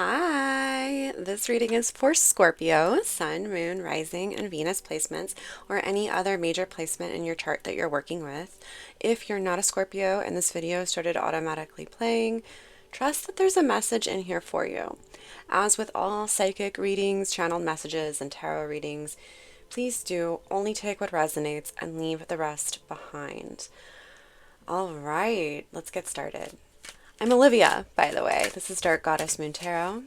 Hi, this reading is for Scorpio, Sun, Moon, Rising, and Venus placements, or any other major placement in your chart that you're working with. If you're not a Scorpio and this video started automatically playing, trust that there's a message in here for you. As with all psychic readings, channeled messages, and tarot readings, please do only take what resonates and leave the rest behind. All right, let's get started. I'm Olivia, by the way. This is Dark Goddess Moon Tarot,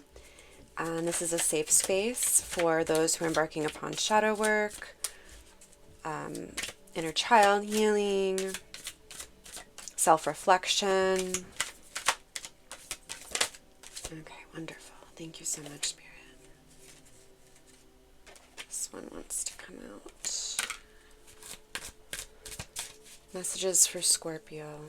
and this is a safe space for those who are embarking upon shadow work, inner child healing, self-reflection. Okay, wonderful. Thank you so much, Spirit. This one wants to come out. Messages for Scorpio.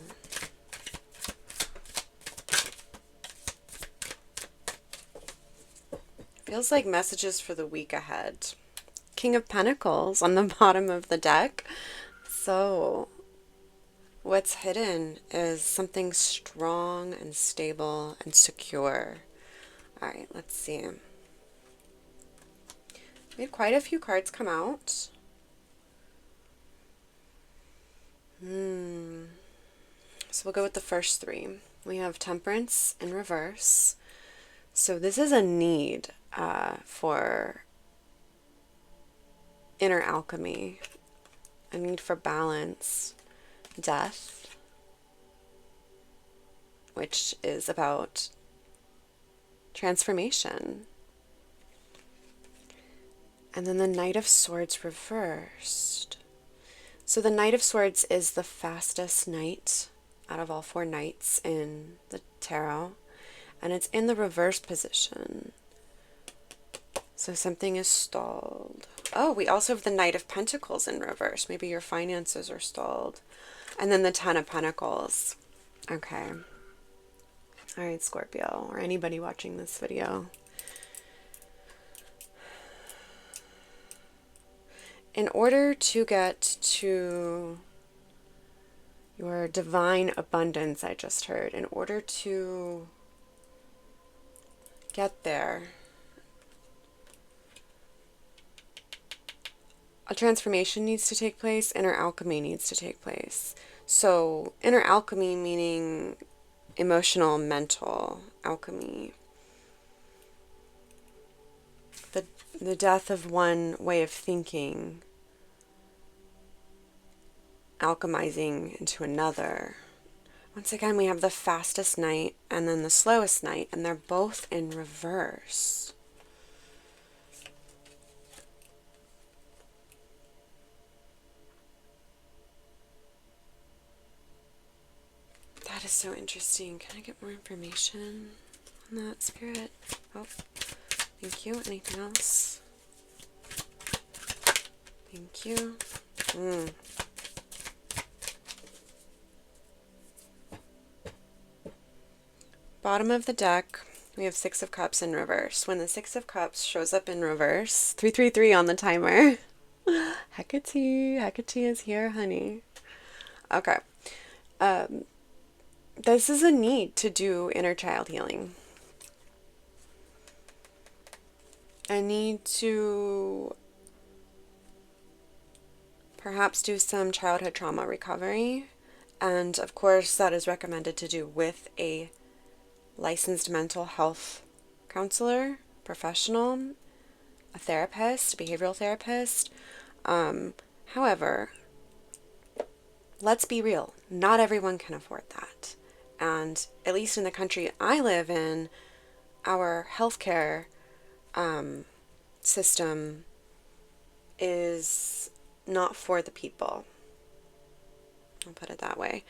Feels like messages for the week ahead. King of Pentacles on the bottom of the deck. So, what's hidden is something strong and stable and secure. Alright, let's see. We had quite a few cards come out. So we'll go with the first three. We have Temperance in reverse. So this is a need for inner alchemy, a need for balance, death, which is about transformation. And then the Knight of Swords reversed. So the Knight of Swords is the fastest knight out of all four knights in the tarot, and it's in the reverse position. So something is stalled. Oh, we also have the Knight of Pentacles in reverse. Maybe your finances are stalled. And then the Ten of Pentacles. Okay. All right, Scorpio, or anybody watching this video. In order to get to your divine abundance, I just heard, in order to get there, a transformation needs to take place, inner alchemy needs to take place. So, inner alchemy meaning emotional, mental alchemy. The death of one way of thinking, alchemizing into another. Once again, we have the fastest knight and then the slowest knight, and they're both in reverse. That is so interesting. Can I get more information on that, Spirit? Oh, thank you. Anything else? Thank you. Bottom of the deck, we have Six of Cups in reverse. When the Six of Cups shows up in reverse, 333 on the timer. Hecate is here, honey. Okay. This is a need to do inner child healing. I need to perhaps do some childhood trauma recovery. And of course, that is recommended to do with a licensed mental health counselor, professional, a therapist, a behavioral therapist. However, let's be real. Not everyone can afford that. And at least in the country I live in, our healthcare system is not for the people. I'll put it that way.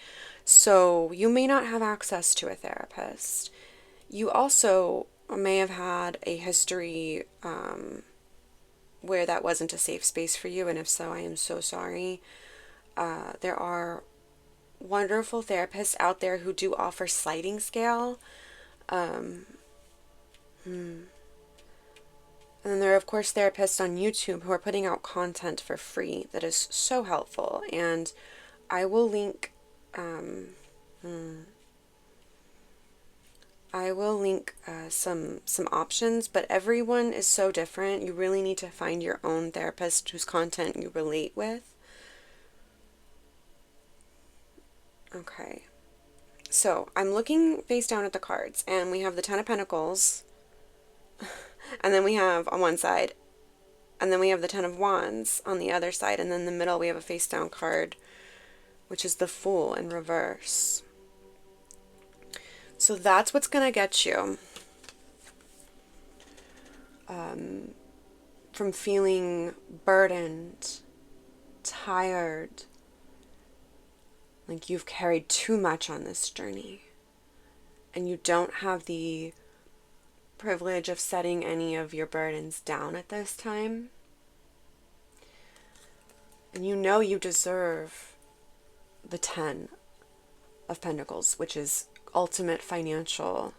So you may not have access to a therapist. You also may have had a history where that wasn't a safe space for you, and if so, I am so sorry. There are wonderful therapists out there who do offer sliding scale. And then there are, of course, therapists on YouTube who are putting out content for free that is so helpful. And I will link I will link some options, but everyone is so different. You really need to find your own therapist whose content you relate with. Okay. So I'm looking face down at the cards, and we have the Ten of Pentacles, and then we have on one side, and then we have the Ten of Wands on the other side, and then in the middle we have a face down card, which is the Fool in reverse. So that's what's going to get you from feeling burdened, tired, like you've carried too much on this journey, and you don't have the privilege of setting any of your burdens down at this time. And you know you deserve the 10 of Pentacles, which is ultimate financial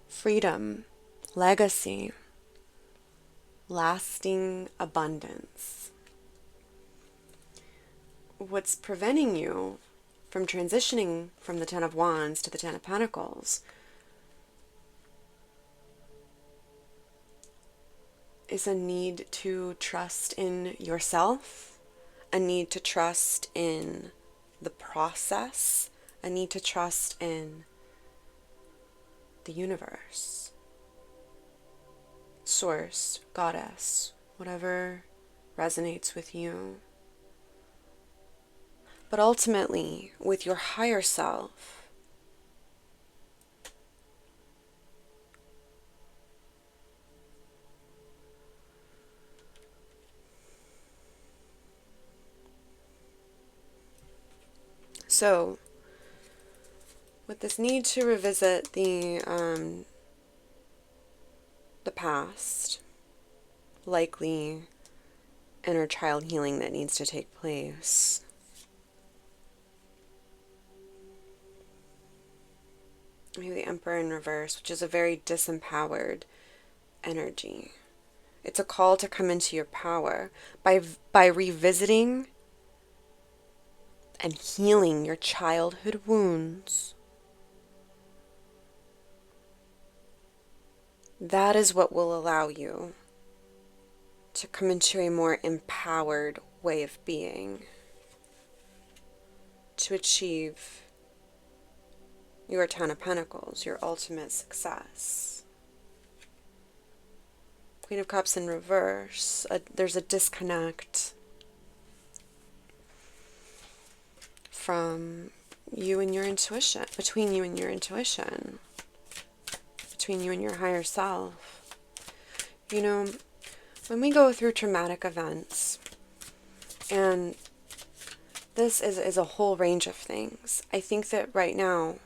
freedom, legacy, lasting abundance. What's preventing you from transitioning from the Ten of Wands to the Ten of Pentacles is a need to trust in yourself, a need to trust in the process, a need to trust in the universe, source, goddess, whatever resonates with you. But ultimately, with your higher self, so with this need to revisit the past, likely inner child healing that needs to take place, maybe the Emperor in reverse, which is a very disempowered energy. It's a call to come into your power by revisiting and healing your childhood wounds. That is what will allow you to come into a more empowered way of being, to achieve your Ten of Pentacles, your ultimate success. Queen of Cups in reverse, there's a disconnect from you and your intuition, between you and your intuition, between you and your higher self. You know, when we go through traumatic events, and this is a whole range of things, I think that right now,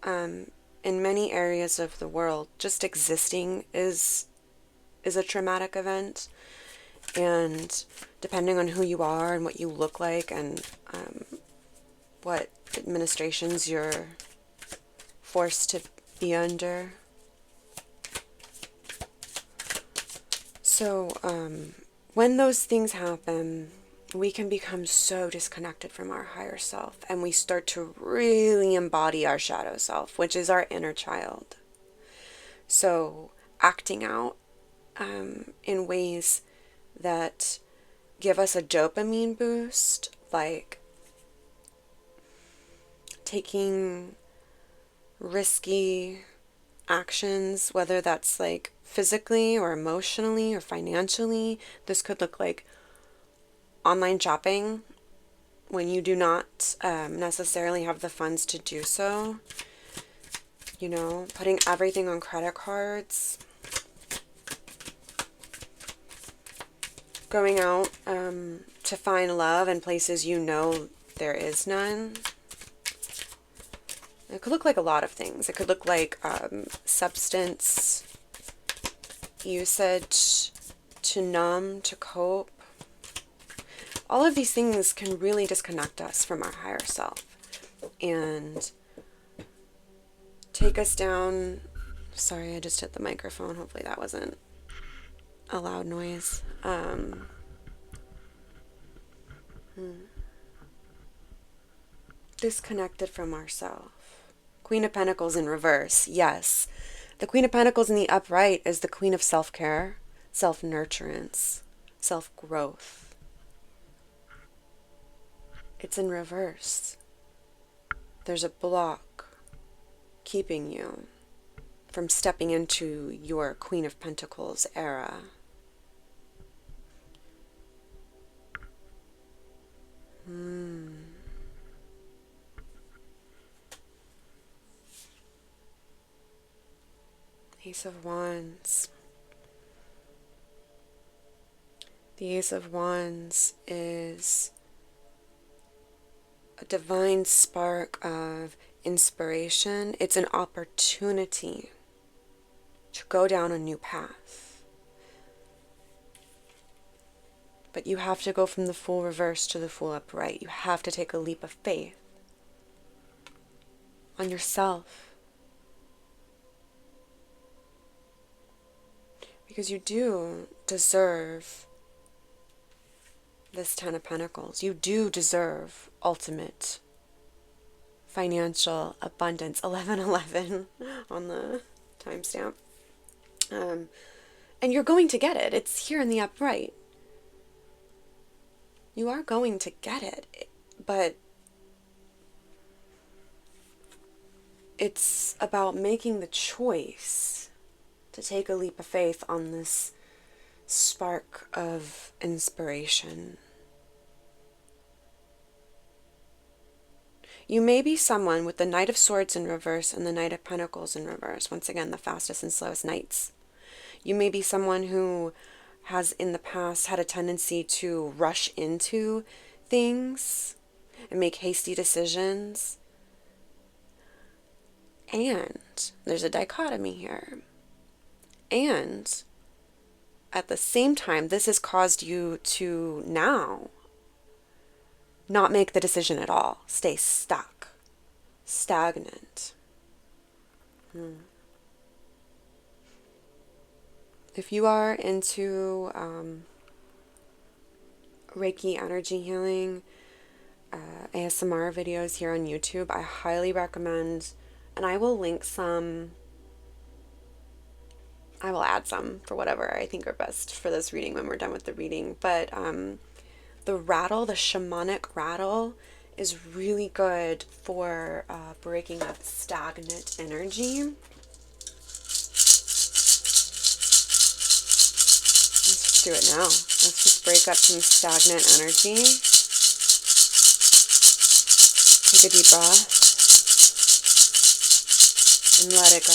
in many areas of the world, just existing is a traumatic event. And depending on who you are and what you look like and what administrations you're forced to be under. So when those things happen, we can become so disconnected from our higher self, and we start to really embody our shadow self, which is our inner child. So acting out in ways that give us a dopamine boost, like taking risky actions, whether that's like physically or emotionally or financially. This could look like online shopping when you do not necessarily have the funds to do so. You know, putting everything on credit cards. Going out to find love in places you know there is none. It could look like a lot of things. It could look like substance usage to numb, to cope. All of these things can really disconnect us from our higher self and take us down. Sorry, I just hit the microphone. Hopefully that wasn't a loud noise. Disconnected from ourself, Queen of Pentacles in reverse, yes. The Queen of Pentacles in the upright is the Queen of self-care, self-nurturance, self-growth. It's in reverse. There's a block keeping you from stepping into your Queen of Pentacles era. Ace of Wands. The Ace of Wands is a divine spark of inspiration. It's an opportunity to go down a new path. But you have to go from the Fool reverse to the Fool upright. You have to take a leap of faith on yourself. Because you do deserve this Ten of Pentacles. You do deserve ultimate financial abundance. 1111 on the timestamp. And you're going to get it. It's here in the upright. You are going to get it. But it's about making the choice to take a leap of faith on this spark of inspiration. You may be someone with the Knight of Swords in reverse and the Knight of Pentacles in reverse. Once again, the fastest and slowest knights. You may be someone who has in the past had a tendency to rush into things and make hasty decisions. And there's a dichotomy here. And at the same time, this has caused you to now not make the decision at all. Stay stuck. Stagnant. If you are into Reiki Energy Healing, ASMR videos here on YouTube, I highly recommend, and I will link some, I will add some for whatever I think are best for this reading when we're done with the reading. But the rattle, the shamanic rattle, is really good for breaking up stagnant energy. Let's just do it now. Let's just break up some stagnant energy. Take a deep breath and let it go.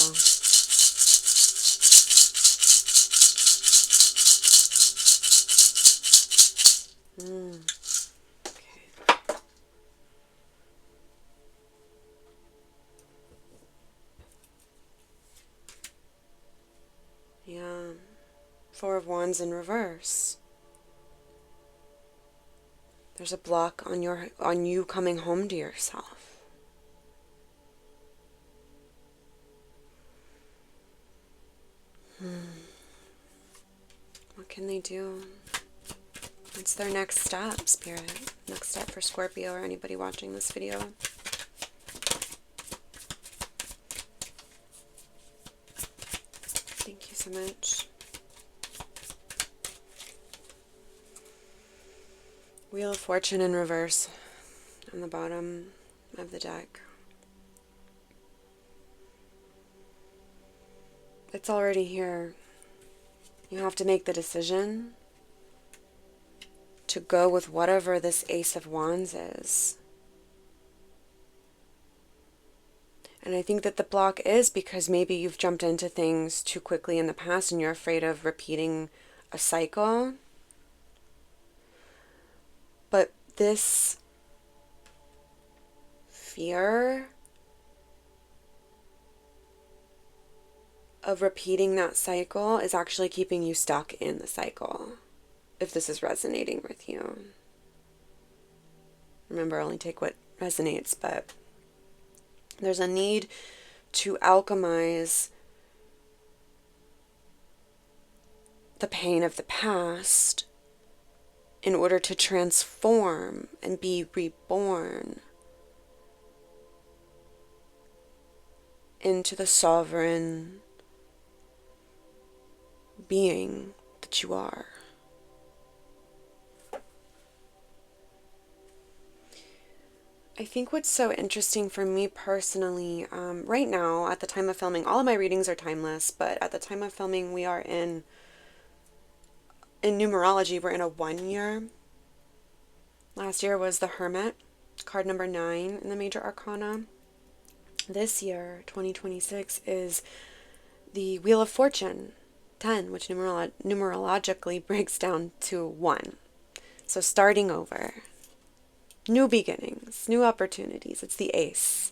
Okay. Yeah. Four of Wands in reverse. There's a block on you coming home to yourself. What can they do? What's their next step, Spirit? Next step for Scorpio or anybody watching this video? Thank you so much. Wheel of Fortune in reverse on the bottom of the deck. It's already here. You have to make the decision to go with whatever this Ace of Wands is. And I think that the block is because maybe you've jumped into things too quickly in the past and you're afraid of repeating a cycle. But this fear of repeating that cycle is actually keeping you stuck in the cycle, if this is resonating with you. Remember, only take what resonates, but there's a need to alchemize the pain of the past in order to transform and be reborn into the sovereign being that you are. I think what's so interesting for me personally, right now, at the time of filming, all of my readings are timeless, but at the time of filming, we are in numerology, we're in a 1 year. Last year was the Hermit, card number 9 in the Major Arcana. This year, 2026, is the Wheel of Fortune, 10, which numerologically breaks down to 1. So starting over. New beginnings, new opportunities. It's the Ace.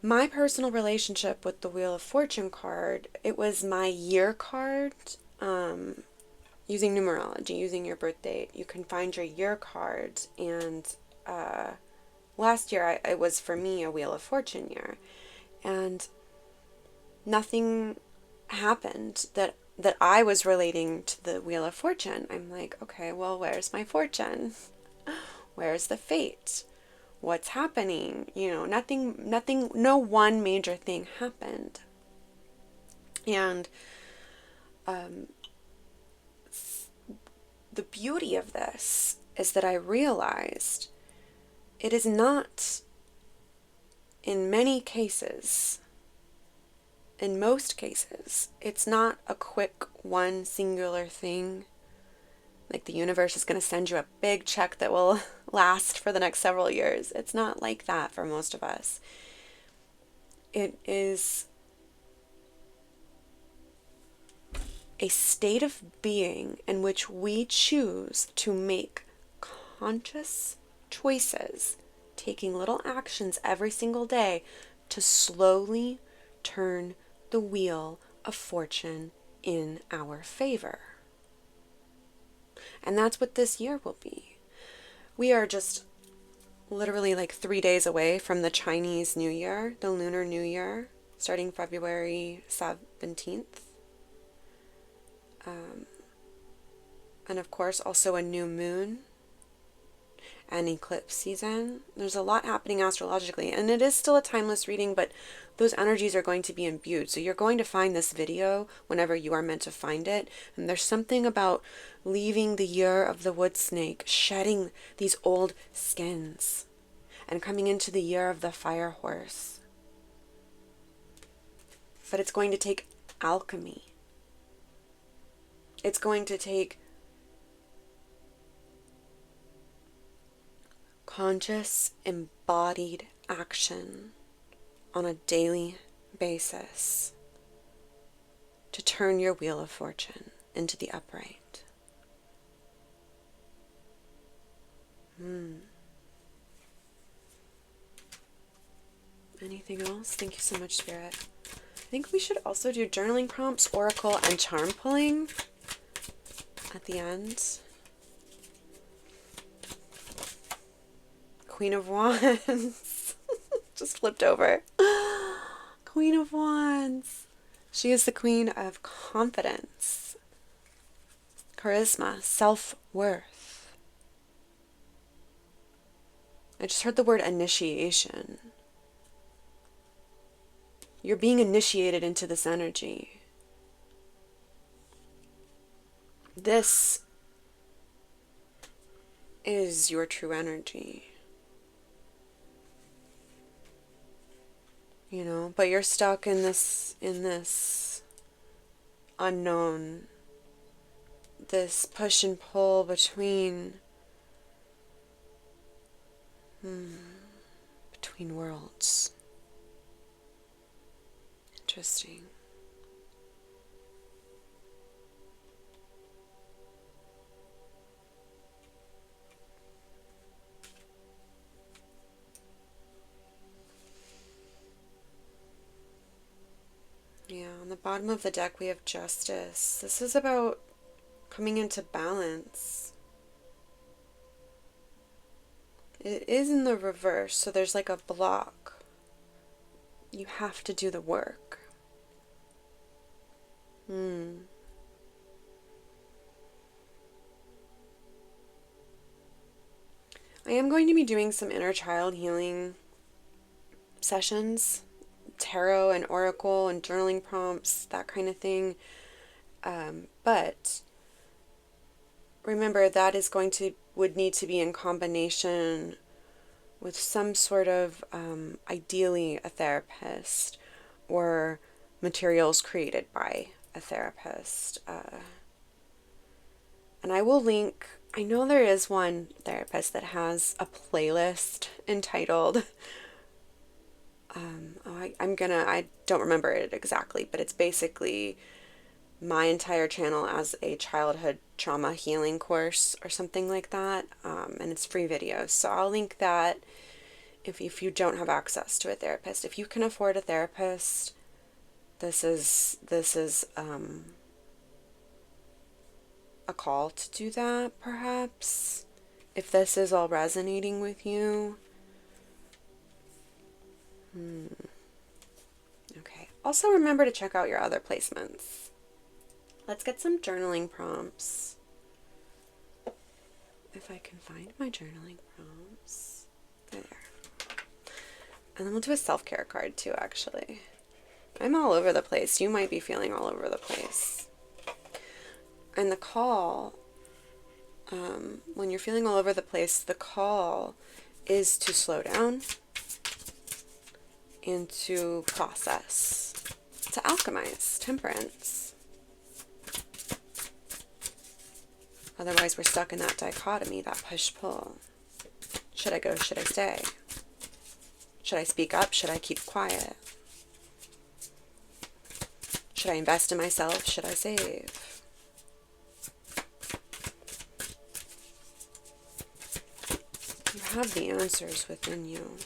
My personal relationship with the Wheel of Fortune card, it was my year card. Using numerology, using your birth date, you can find your year card. And last year, it was for me a Wheel of Fortune year. And nothing happened that I was relating to the Wheel of Fortune. I'm like, okay, well, where's my fortune? Where's the fate? What's happening? You know, nothing, no one major thing happened. And the beauty of this is that I realized it is not, in many cases, in most cases, it's not a quick one singular thing. Like the universe is going to send you a big check that will last for the next several years. It's not like that for most of us. It is a state of being in which we choose to make conscious choices, taking little actions every single day to slowly turn the wheel of fortune in our favor. And that's what this year will be. We are just literally like 3 days away from the Chinese New Year, the Lunar New Year, starting February 17th. And of course, also a new moon and eclipse season. There's a lot happening astrologically, and it is still a timeless reading, but those energies are going to be imbued. So you're going to find this video whenever you are meant to find it. And there's something about leaving the year of the wood snake, shedding these old skins, and coming into the year of the fire horse. But it's going to take alchemy. It's going to take conscious, embodied action on a daily basis to turn your wheel of fortune into the upright. Anything else? Thank you so much, Spirit. I think we should also do journaling prompts, oracle, and charm pulling at the end. Queen of Wands. Just flipped over. Queen of Wands. She is the queen of confidence, charisma, self-worth. I just heard the word initiation. You're being initiated into this energy. This is your true energy. You know, but you're stuck in this unknown, this push and pull between worlds. Interesting. Yeah, on the bottom of the deck we have Justice. This is about coming into balance. It is in the reverse, so there's like a block. You have to do the work. I am going to be doing some inner child healing sessions tarot and oracle and journaling prompts, that kind of thing. But remember, that is would need to be in combination with some sort of, ideally a therapist, or materials created by a therapist. And I will link, I know there is one therapist that has a playlist entitled, I don't remember it exactly, but it's basically my entire channel as a childhood trauma healing course or something like that. And it's free videos. So I'll link that if you don't have access to a therapist. If you can afford a therapist, this is a call to do that, perhaps, if this is all resonating with you. Okay. Also remember to check out your other placements. Let's get some journaling prompts. If I can find my journaling prompts. There. And then we'll do a self-care card too, actually. I'm all over the place. You might be feeling all over the place. And the call, when you're feeling all over the place, the call is to slow down and to process, to alchemize, temperance. Otherwise, we're stuck in that dichotomy, that push-pull. Should I go? Should I stay? Should I speak up? Should I keep quiet? Should I invest in myself? Should I save? You have the answers within you,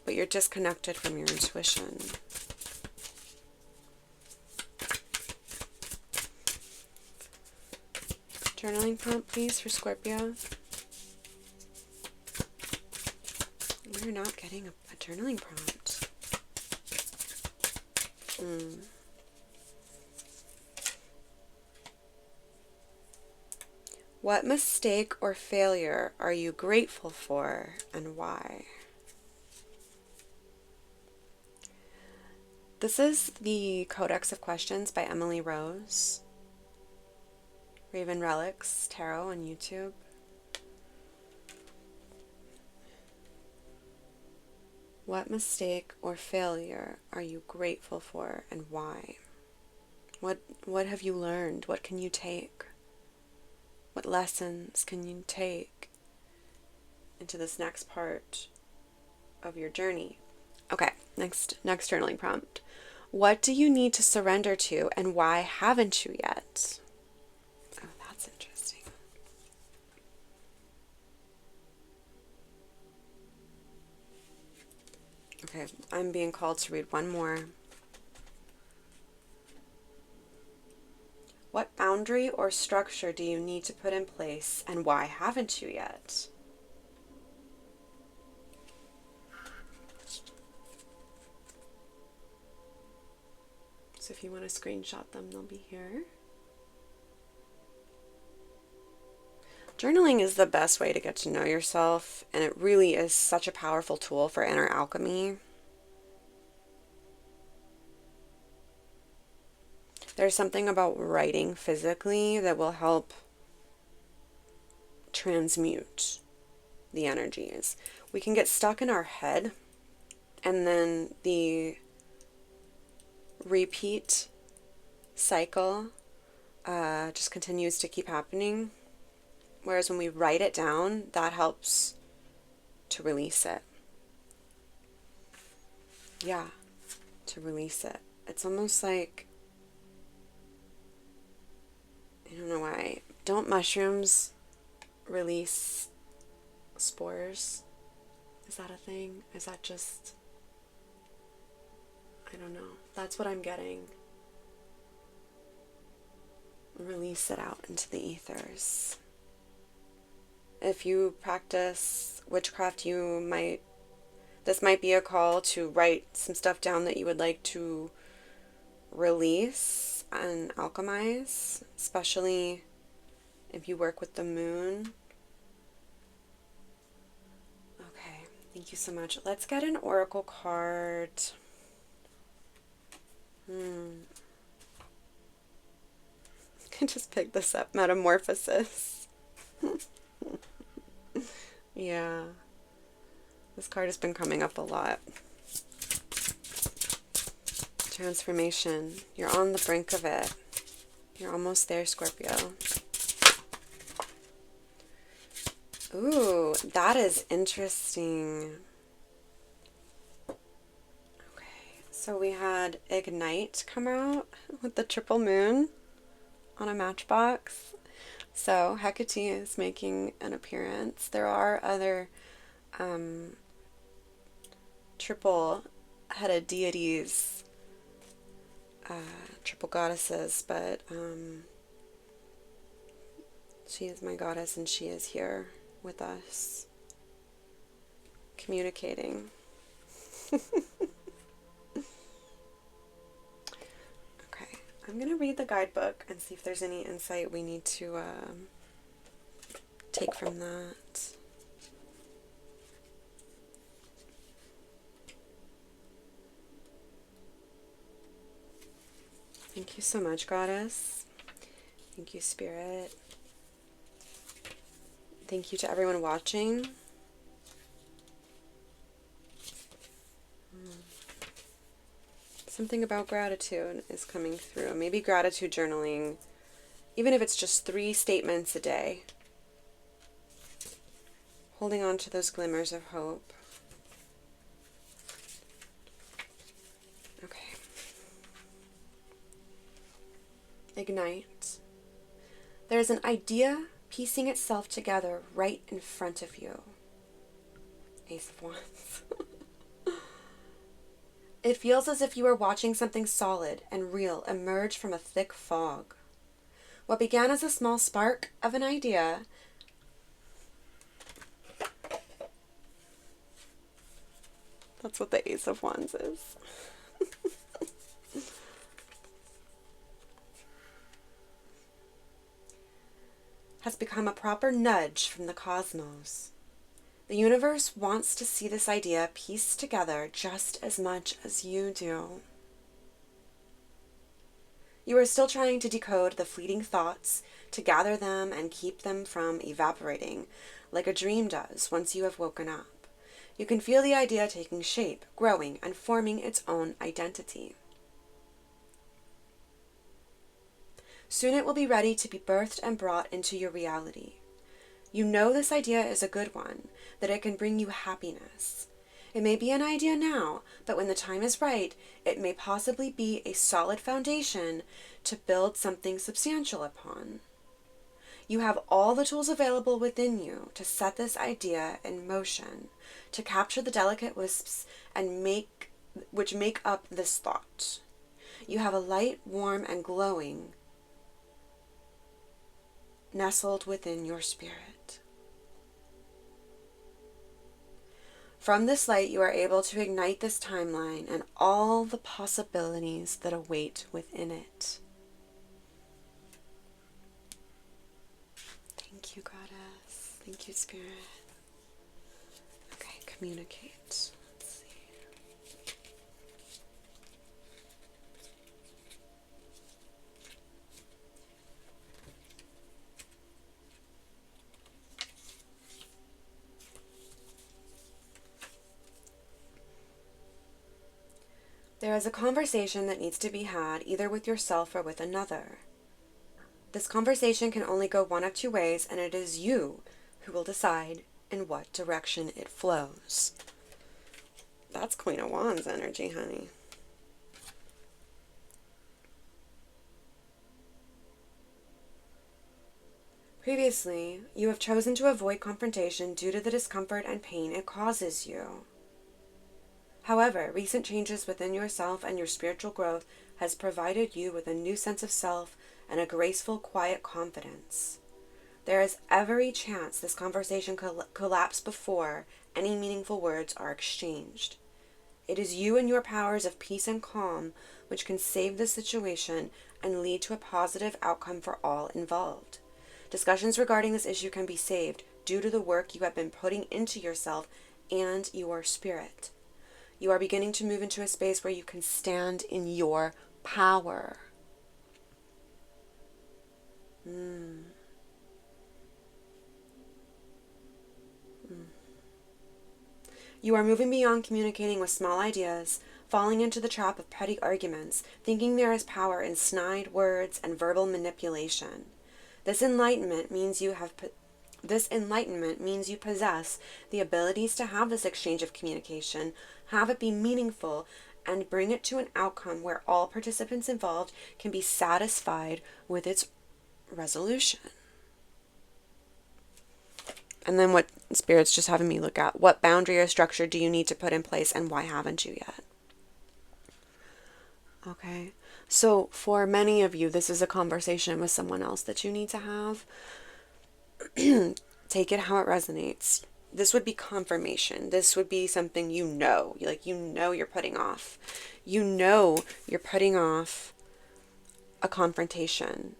but you're disconnected from your intuition. Journaling prompt, please, for Scorpio. We're not getting a journaling prompt. What mistake or failure are you grateful for, and why? This is the Codex of Questions by Emily Rose. Raven Relics Tarot on YouTube. What mistake or failure are you grateful for, and why? What have you learned? What can you take? What lessons can you take into this next part of your journey? Okay, next journaling prompt. What do you need to surrender to, and why haven't you yet? Oh, that's interesting. Okay, I'm being called to read one more. What boundary or structure do you need to put in place, and why haven't you yet? So if you want to screenshot them, they'll be here. Journaling is the best way to get to know yourself, and it really is such a powerful tool for inner alchemy. There's something about writing physically that will help transmute the energies. We can get stuck in our head, and then the repeat cycle just continues to keep happening. Whereas when we write it down, that helps to release it. Yeah, to release it. It's almost like, I don't know why. Don't mushrooms release spores? Is that a thing? Is that just, I don't know. That's what I'm getting. Release it out into the ethers. If you practice witchcraft, this might be a call to write some stuff down that you would like to release and alchemize, especially if you work with the moon. Okay, thank you so much. Let's get an oracle card I just picked this up. Metamorphosis. Yeah. This card has been coming up a lot. Transformation. You're on the brink of it. You're almost there, Scorpio. Ooh, that is interesting. Okay, so we had Ignite come out with the triple moon on a matchbox. So Hecate is making an appearance. There are other triple-headed deities, triple goddesses, but she is my goddess and she is here with us, communicating. Okay, I'm going to read the guidebook and see if there's any insight we need to take from that. Thank you so much, Goddess. Thank you, Spirit. Thank you to everyone watching. Something about gratitude is coming through. Maybe gratitude journaling, even if it's just 3 statements a day. Holding on to those glimmers of hope. Okay. Ignite. There is an idea piecing itself together right in front of you. Ace of Wands. It feels as if you are watching something solid and real emerge from a thick fog. What began as a small spark of an idea that's what the Ace of Wands is. Has become a proper nudge from the cosmos. The universe wants to see this idea pieced together just as much as you do. You are still trying to decode the fleeting thoughts, to gather them and keep them from evaporating, like a dream does once you have woken up. You can feel the idea taking shape, growing, and forming its own identity. Soon it will be ready to be birthed and brought into your reality. You know this idea is a good one, that it can bring you happiness. It may be an idea now, but when the time is right, it may possibly be a solid foundation to build something substantial upon. You have all the tools available within you to set this idea in motion, to capture the delicate wisps which make up this thought. You have a light, warm, and glowing nestled within your spirit. From this light, you are able to ignite this timeline and all the possibilities that await within it. Thank you, Goddess. Thank you, Spirit. Okay, communicate. Let's see. There is a conversation that needs to be had either with yourself or with another. This conversation can only go one of 2 ways, and it is you who will decide in what direction it flows. That's Queen of Wands energy, honey. Previously, you have chosen to avoid confrontation due to the discomfort and pain it causes you. However, recent changes within yourself and your spiritual growth has provided you with a new sense of self and a graceful, quiet confidence. There is every chance this conversation collapse before any meaningful words are exchanged. It is you and your powers of peace and calm which can save the situation and lead to a positive outcome for all involved. Discussions regarding this issue can be saved due to the work you have been putting into yourself and your spirit. You are beginning to move into a space where you can stand in your power. You are moving beyond communicating with small ideas, falling into the trap of petty arguments, thinking there is power in snide words and verbal manipulation. This enlightenment means you possess the abilities to have this exchange of communication, have it be meaningful, and bring it to an outcome where all participants involved can be satisfied with its resolution. And then what Spirit's just having me look at, what boundary or structure do you need to put in place and why haven't you yet? Okay, so for many of you, this is a conversation with someone else that you need to have. Take it how it resonates. This would be confirmation. This would be something like you're putting off. You're putting off a confrontation.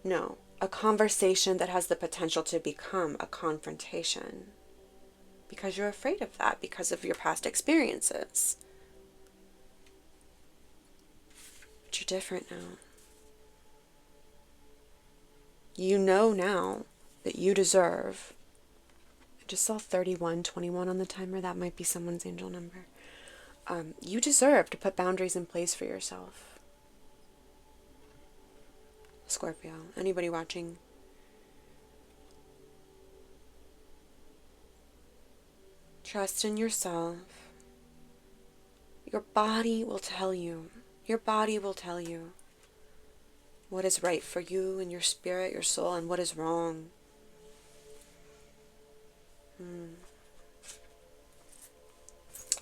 No, a conversation that has the potential to become a confrontation. Because you're afraid of that, because of your past experiences. But you're different now. You know now that you deserve. I just saw 3121 on the timer. That might be someone's angel number. You deserve to put boundaries in place for yourself. Scorpio, anybody watching? Trust in yourself. Your body will tell you. Your body will tell you what is right for you and your spirit, your soul, and what is wrong.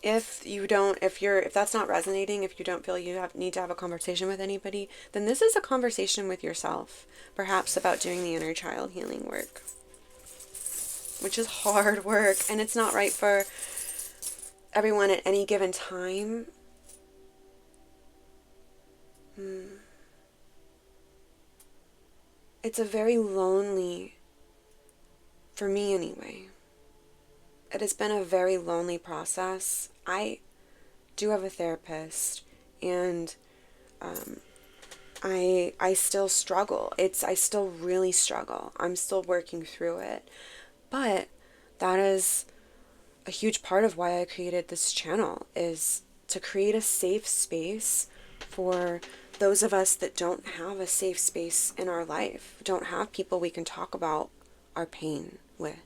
If that's not resonating, if you don't feel you need to have a conversation with anybody, then this is a conversation with yourself, perhaps about doing the inner child healing work, which is hard work, and it's not right for everyone at any given time. It's a very lonely, for me anyway, it has been a very lonely process. I do have a therapist, and I still struggle. I still really struggle. I'm still working through it. But that is a huge part of why I created this channel, is to create a safe space for those of us that don't have a safe space in our life, don't have people we can talk about our pain with.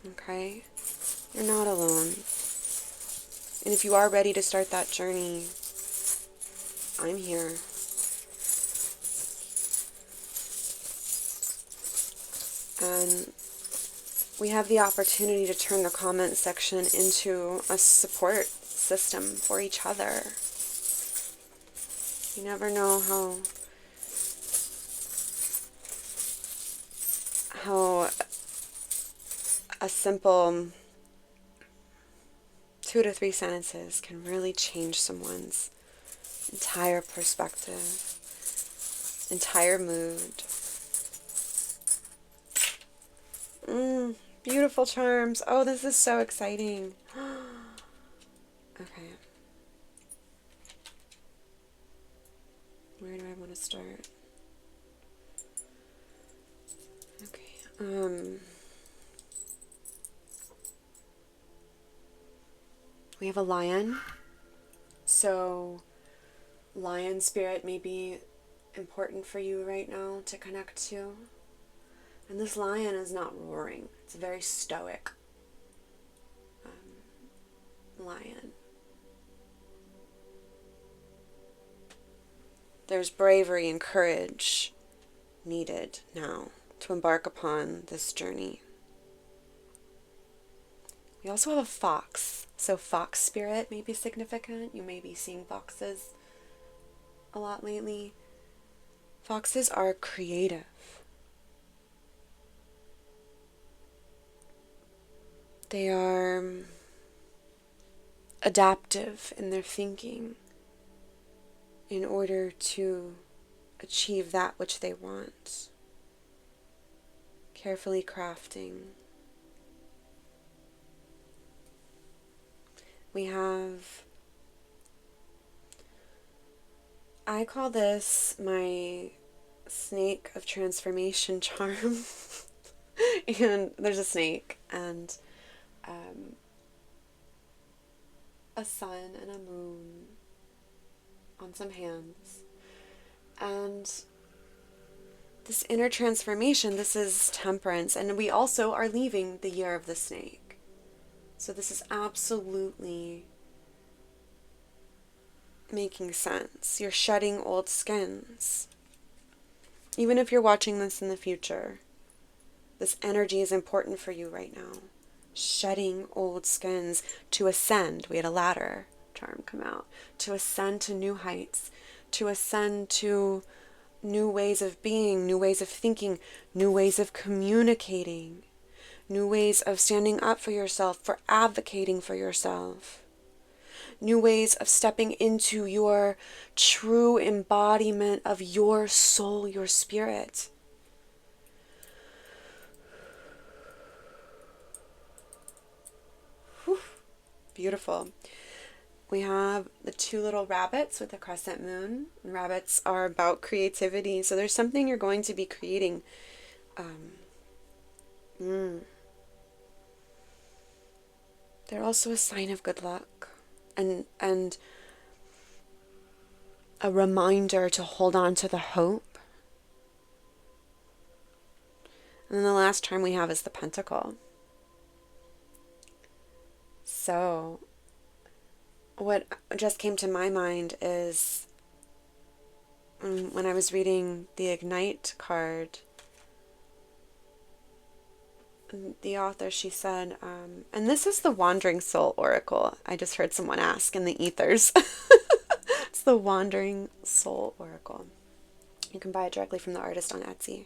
Okay? You're not alone. And if you are ready to start that journey, I'm here. And we have the opportunity to turn the comment section into a support system for each other. You never know how a simple 2 to 3 sentences can really change someone's entire perspective, entire mood. Beautiful charms. Oh, this is so exciting. Okay. Where do I want to start? Okay. We have a lion. So, lion spirit may be important for you right now to connect to. And this lion is not roaring. It's a very stoic lion. There's bravery and courage needed now to embark upon this journey. We also have a fox. So fox spirit may be significant. You may be seeing foxes a lot lately. Foxes are creative. They are adaptive in their thinking in order to achieve that which they want. Carefully crafting. We have I call this my snake of transformation charm. And there's a snake and a sun and a moon on some hands. And this inner transformation, this is temperance. And we also are leaving the year of the snake. So this is absolutely making sense. You're shedding old skins. Even if you're watching this in the future, this energy is important for you right now. Shedding old skins to ascend. We had a ladder charm come out. To ascend to new heights. To ascend to new ways of being, new ways of thinking, new ways of communicating, new ways of standing up for yourself, for advocating for yourself, new ways of stepping into your true embodiment of your soul, your spirit. Whew. Beautiful. We have the two little rabbits with the crescent moon. Rabbits are about creativity, so there's something you're going to be creating. They're also a sign of good luck and a reminder to hold on to the hope. And then the last charm we have is the pentacle. So what just came to my mind is when I was reading the Ignite card, the author, she said, and this is the Wandering Soul Oracle. I just heard someone ask in the ethers. It's the Wandering Soul Oracle. You can buy it directly from the artist on Etsy.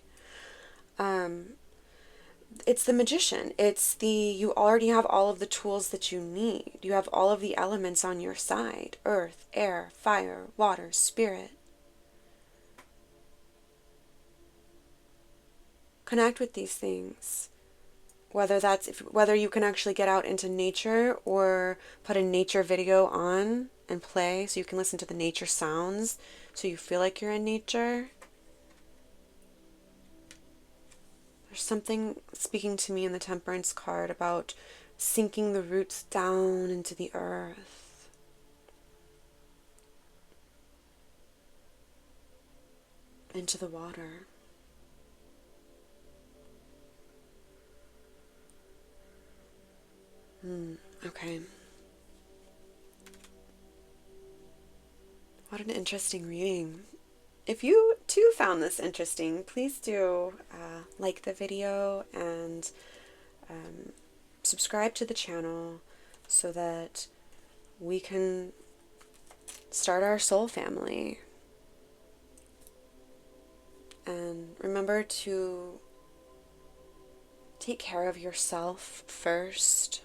It's the magician. You already have all of the tools that you need. You have all of the elements on your side. Earth, air, fire, water, spirit. Connect with these things. Whether you can actually get out into nature or put a nature video on and play so you can listen to the nature sounds so you feel like you're in nature. There's something speaking to me in the Temperance card about sinking the roots down into the earth. Into the water. Okay. What an interesting reading. If you too found this interesting, please do like the video and subscribe to the channel so that we can start our soul family. And remember to take care of yourself first.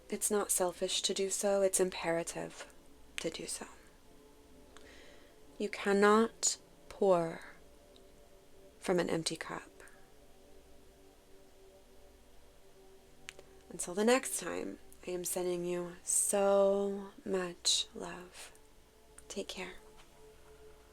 It's not selfish to do so, it's imperative to do so. You cannot pour from an empty cup. Until the next time, I am sending you so much love. Take care.